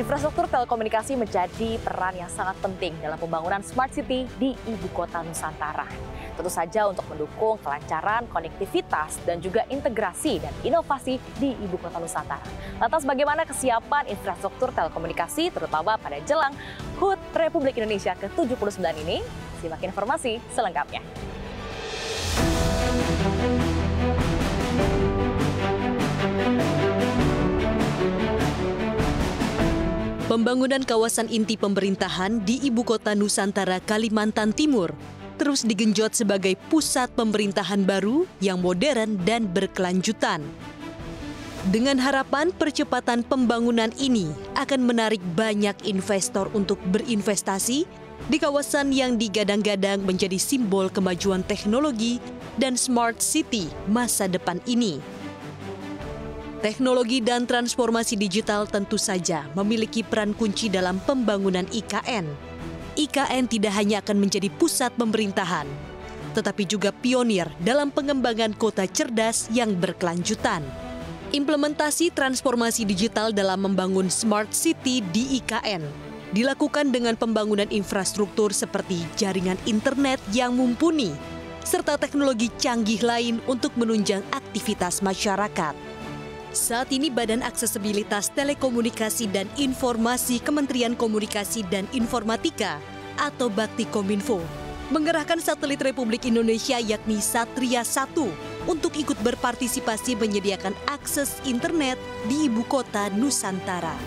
Infrastruktur telekomunikasi menjadi peran yang sangat penting dalam pembangunan Smart City di Ibu Kota Nusantara. Tentu saja untuk mendukung kelancaran, konektivitas, dan juga integrasi dan inovasi di Ibu Kota Nusantara. Lantas bagaimana kesiapan infrastruktur telekomunikasi terutama pada jelang HUT Republik Indonesia ke-79 ini? Simak informasi selengkapnya. Pembangunan kawasan inti pemerintahan di Ibu Kota Nusantara, Kalimantan Timur terus digenjot sebagai pusat pemerintahan baru yang modern dan berkelanjutan. Dengan harapan percepatan pembangunan ini akan menarik banyak investor untuk berinvestasi di kawasan yang digadang-gadang menjadi simbol kemajuan teknologi dan smart city masa depan ini. Teknologi dan transformasi digital tentu saja memiliki peran kunci dalam pembangunan IKN. IKN tidak hanya akan menjadi pusat pemerintahan, tetapi juga pionir dalam pengembangan kota cerdas yang berkelanjutan. Implementasi transformasi digital dalam membangun smart city di IKN dilakukan dengan pembangunan infrastruktur seperti jaringan internet yang mumpuni, serta teknologi canggih lain untuk menunjang aktivitas masyarakat. Saat ini Badan Aksesibilitas Telekomunikasi dan Informasi Kementerian Komunikasi dan Informatika atau Baktikominfo mengerahkan satelit Republik Indonesia yakni Satria 1 untuk ikut berpartisipasi menyediakan akses internet di Ibu Kota Nusantara.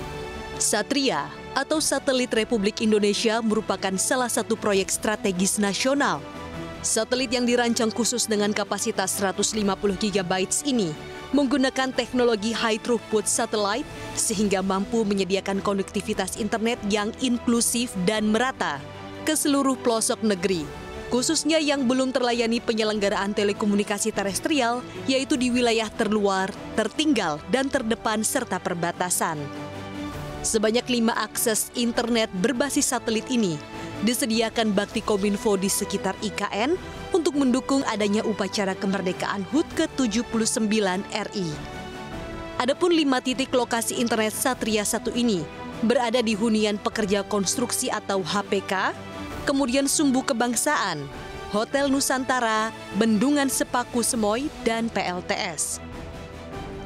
Satria atau Satelit Republik Indonesia merupakan salah satu proyek strategis nasional. Satelit yang dirancang khusus dengan kapasitas 150 GB ini menggunakan teknologi high throughput satellite sehingga mampu menyediakan konektivitas internet yang inklusif dan merata ke seluruh pelosok negeri, khususnya yang belum terlayani penyelenggaraan telekomunikasi terestrial, yaitu di wilayah terluar, tertinggal, dan terdepan serta perbatasan. Sebanyak 5 akses internet berbasis satelit ini disediakan Baktikominfo di sekitar IKN untuk mendukung adanya upacara kemerdekaan HUT ke-79 RI. Adapun 5 titik lokasi internet Satria 1 ini berada di hunian pekerja konstruksi atau HPK, kemudian Sumbu Kebangsaan, Hotel Nusantara, Bendungan Sepaku Semoy, dan PLTS.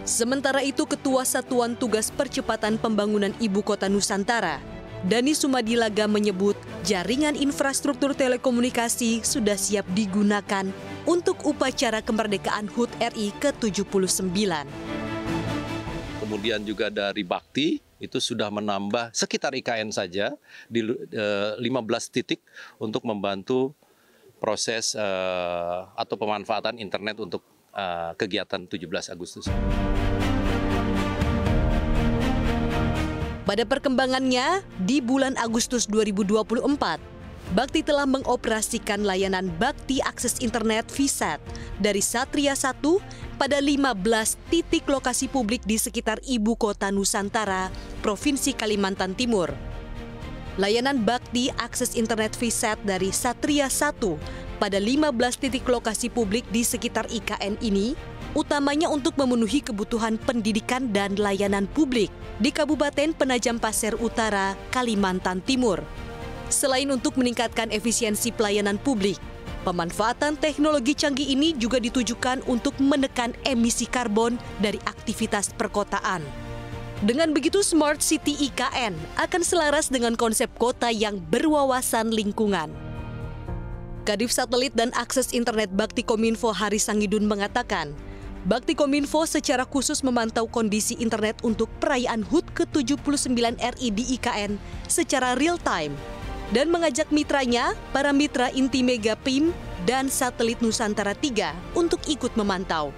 Sementara itu, Ketua Satuan Tugas Percepatan Pembangunan Ibu Kota Nusantara, Dani Sumadilaga menyebut jaringan infrastruktur telekomunikasi sudah siap digunakan untuk upacara kemerdekaan HUT RI ke-79. Kemudian juga dari Bakti itu sudah menambah sekitar IKN saja di 15 titik untuk membantu proses atau pemanfaatan internet untuk kegiatan 17 Agustus. Pada perkembangannya, di bulan Agustus 2024, Bakti telah mengoperasikan layanan Bakti Akses Internet VSAT dari Satria 1 pada 15 titik lokasi publik di sekitar Ibu Kota Nusantara, Provinsi Kalimantan Timur. Layanan Bakti Akses Internet VSAT dari Satria 1 pada 15 titik lokasi publik di sekitar IKN ini utamanya untuk memenuhi kebutuhan pendidikan dan layanan publik di Kabupaten Penajam Pasir Utara, Kalimantan Timur. Selain untuk meningkatkan efisiensi pelayanan publik, pemanfaatan teknologi canggih ini juga ditujukan untuk menekan emisi karbon dari aktivitas perkotaan. Dengan begitu, Smart City IKN akan selaras dengan konsep kota yang berwawasan lingkungan. Kadif Satelit dan Akses Internet Baktikominfo Haris Sangidun mengatakan, Baktikominfo secara khusus memantau kondisi internet untuk perayaan HUT ke-79 RI di IKN secara real-time dan mengajak mitranya, para mitra inti Mega PIM dan Satelit Nusantara 3 untuk ikut memantau.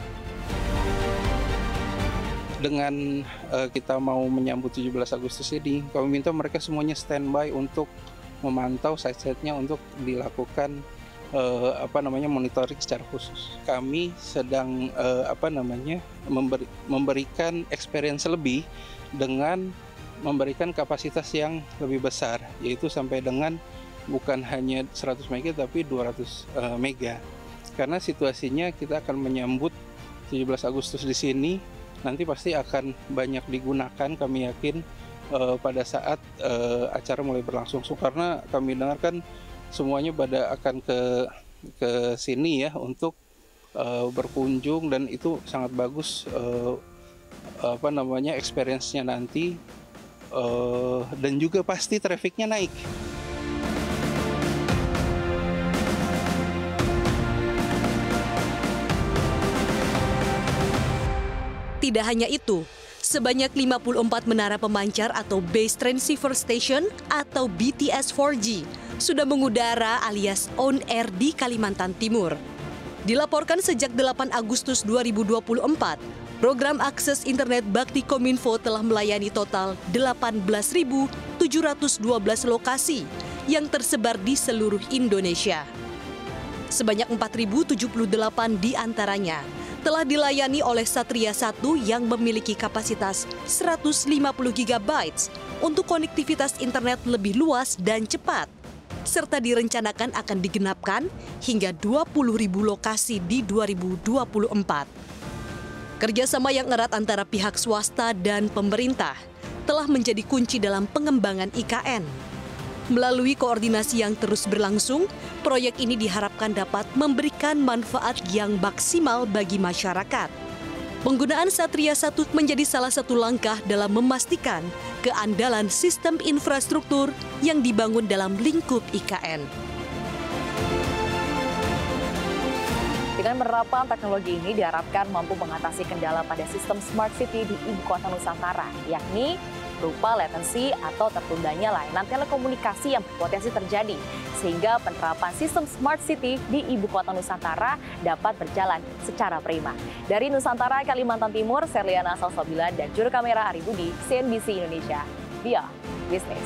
Dengan kita mau menyambut 17 Agustus ini, kami minta mereka semuanya standby untuk memantau site-site-nya untuk dilakukan monitoring secara khusus. Kami sedang memberikan experience lebih dengan memberikan kapasitas yang lebih besar, yaitu sampai dengan bukan hanya 100 mega tapi 200 mega. Karena situasinya kita akan menyambut 17 Agustus di sini, nanti pasti akan banyak digunakan, kami yakin pada saat acara mulai berlangsung. Karena kami dengar kan semuanya pada akan ke sini ya untuk berkunjung, dan itu sangat bagus experience-nya nanti, dan juga pasti traffic-nya naik. Tidak hanya itu, sebanyak 54 menara pemancar atau Base Transceiver Station atau BTS 4G sudah mengudara alias on air di Kalimantan Timur. Dilaporkan sejak 8 Agustus 2024, program akses internet Bakti Kominfo telah melayani total 18.712 lokasi yang tersebar di seluruh Indonesia. Sebanyak 4.078 di antaranya telah dilayani oleh Satria 1 yang memiliki kapasitas 150 GB untuk konektivitas internet lebih luas dan cepat, serta direncanakan akan digenapkan hingga 20.000 lokasi di 2024. Kerjasama yang erat antara pihak swasta dan pemerintah telah menjadi kunci dalam pengembangan IKN. Melalui koordinasi yang terus berlangsung, proyek ini diharapkan dapat memberikan manfaat yang maksimal bagi masyarakat. Penggunaan Satria 1 menjadi salah satu langkah dalam memastikan keandalan sistem infrastruktur yang dibangun dalam lingkup IKN. Dengan penerapan teknologi ini diharapkan mampu mengatasi kendala pada sistem Smart City di Ibu Kota Nusantara, yakni berupa latensi atau tertundanya layanan telekomunikasi yang berpotensi terjadi, sehingga penerapan sistem Smart City di Ibu Kota Nusantara dapat berjalan secara prima. Dari Nusantara, Kalimantan Timur, Serliana Salsabila dan juru kamera Ari Budi, CNBC Indonesia, Beyond Business.